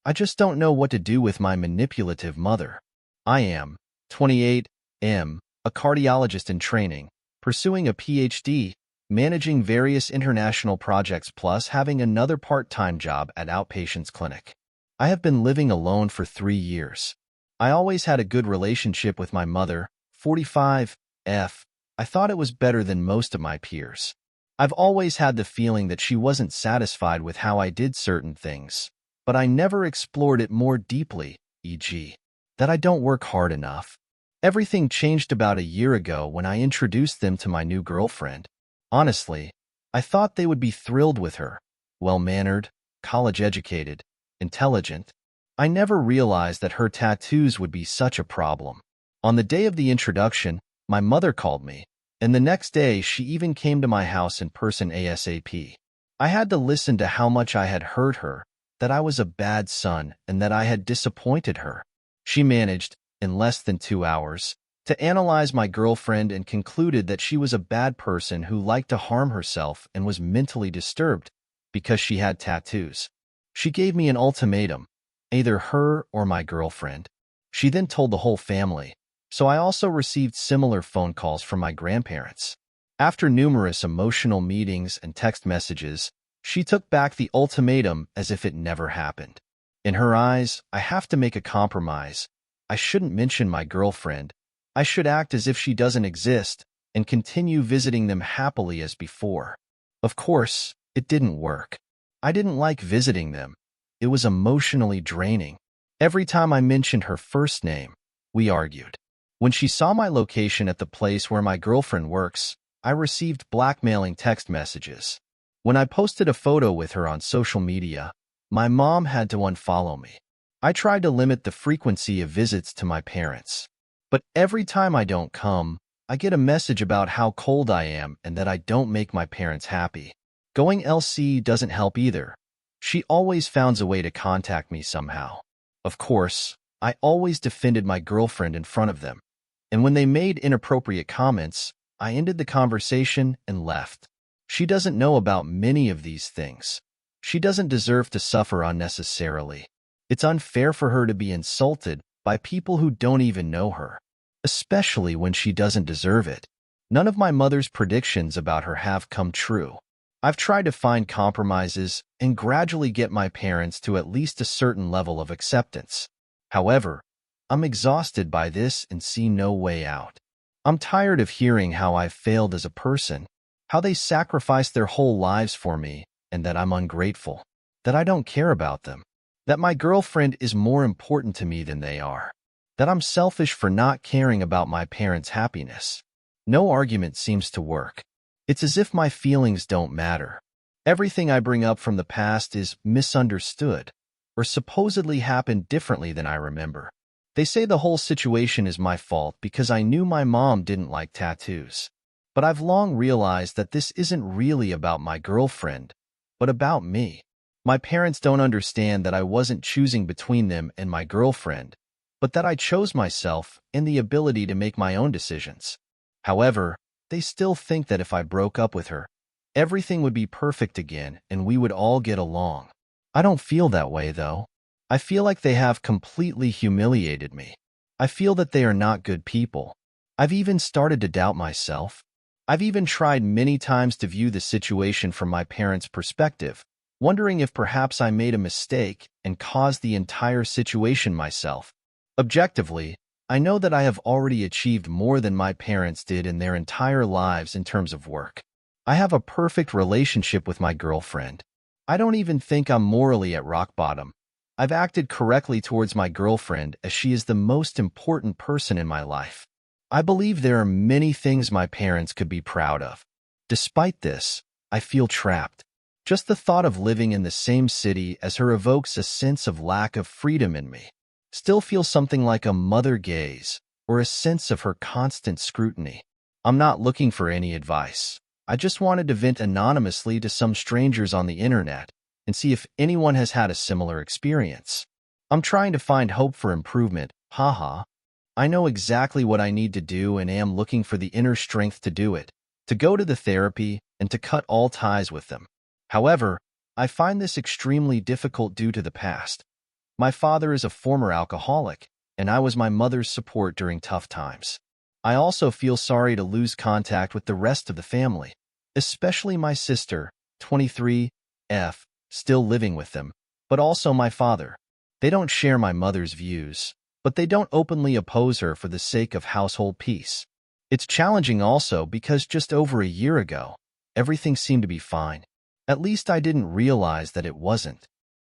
I just don't know what to do with my manipulative mother. I am 28, am a cardiologist in training, pursuing a PhD, managing various international projects plus having another part-time job at outpatients clinic. I have been living alone for 3 years. I always had a good relationship with my mother, 45, I thought it was better than most of my peers. I've always had the feeling that she wasn't satisfied with how I did certain things, but I never explored it more deeply, e.g., that I don't work hard enough. Everything changed about a year ago when I introduced them to my new girlfriend. Honestly, I thought they would be thrilled with her. Well-mannered, college-educated, intelligent. I never realized that her tattoos would be such a problem. On the day of the introduction, my mother called me, and the next day she even came to my house in person ASAP. I had to listen to how much I had hurt her, that I was a bad son, and that I had disappointed her. She managed, in less than 2 hours, to analyze my girlfriend and concluded that she was a bad person who liked to harm herself and was mentally disturbed because she had tattoos. She gave me an ultimatum, either her or my girlfriend. She then told the whole family, so I also received similar phone calls from my grandparents. After numerous emotional meetings and text messages, she took back the ultimatum as if it never happened. In her eyes, I have to make a compromise. I shouldn't mention my girlfriend. I should act as if she doesn't exist and continue visiting them happily as before. Of course, it didn't work. I didn't like visiting them. It was emotionally draining. Every time I mentioned her first name, we argued. When she saw my location at the place where my girlfriend works, I received blackmailing text messages. When I posted a photo with her on social media, my mom had to unfollow me. I tried to limit the frequency of visits to my parents. But every time I don't come, I get a message about how cold I am and that I don't make my parents happy. Going LC doesn't help either. She always finds a way to contact me somehow. Of course, I always defended my girlfriend in front of them. And when they made inappropriate comments, I ended the conversation and left. She doesn't know about many of these things. She doesn't deserve to suffer unnecessarily. It's unfair for her to be insulted by people who don't even know her, especially when she doesn't deserve it. None of my mother's predictions about her have come true. I've tried to find compromises and gradually get my parents to at least a certain level of acceptance. However, I'm exhausted by this and see no way out. I'm tired of hearing how I've failed as a person, how they sacrificed their whole lives for me, and that I'm ungrateful, that I don't care about them, that my girlfriend is more important to me than they are, that I'm selfish for not caring about my parents' happiness. No argument seems to work. It's as if my feelings don't matter. Everything I bring up from the past is misunderstood, or supposedly happened differently than I remember. They say the whole situation is my fault because I knew my mom didn't like tattoos. But I've long realized that this isn't really about my girlfriend, but about me. My parents don't understand that I wasn't choosing between them and my girlfriend, but that I chose myself and the ability to make my own decisions. However, they still think that if I broke up with her, everything would be perfect again and we would all get along. I don't feel that way, though. I feel like they have completely humiliated me. I feel that they are not good people. I've even started to doubt myself. I've even tried many times to view the situation from my parents' perspective, wondering if perhaps I made a mistake and caused the entire situation myself. Objectively, I know that I have already achieved more than my parents did in their entire lives in terms of work. I have a perfect relationship with my girlfriend. I don't even think I'm morally at rock bottom. I've acted correctly towards my girlfriend as she is the most important person in my life. I believe there are many things my parents could be proud of. Despite this, I feel trapped. Just the thought of living in the same city as her evokes a sense of lack of freedom in me. Still feel something like a mother gaze or a sense of her constant scrutiny. I'm not looking for any advice. I just wanted to vent anonymously to some strangers on the internet and see if anyone has had a similar experience. I'm trying to find hope for improvement, haha. I know exactly what I need to do and am looking for the inner strength to do it, to go to the therapy and to cut all ties with them. However, I find this extremely difficult due to the past. My father is a former alcoholic, and I was my mother's support during tough times. I also feel sorry to lose contact with the rest of the family, especially my sister, 23, still living with them, but also my father. They don't share my mother's views, but they don't openly oppose her for the sake of household peace. It's challenging also because just over a year ago, everything seemed to be fine. At least I didn't realize that it wasn't.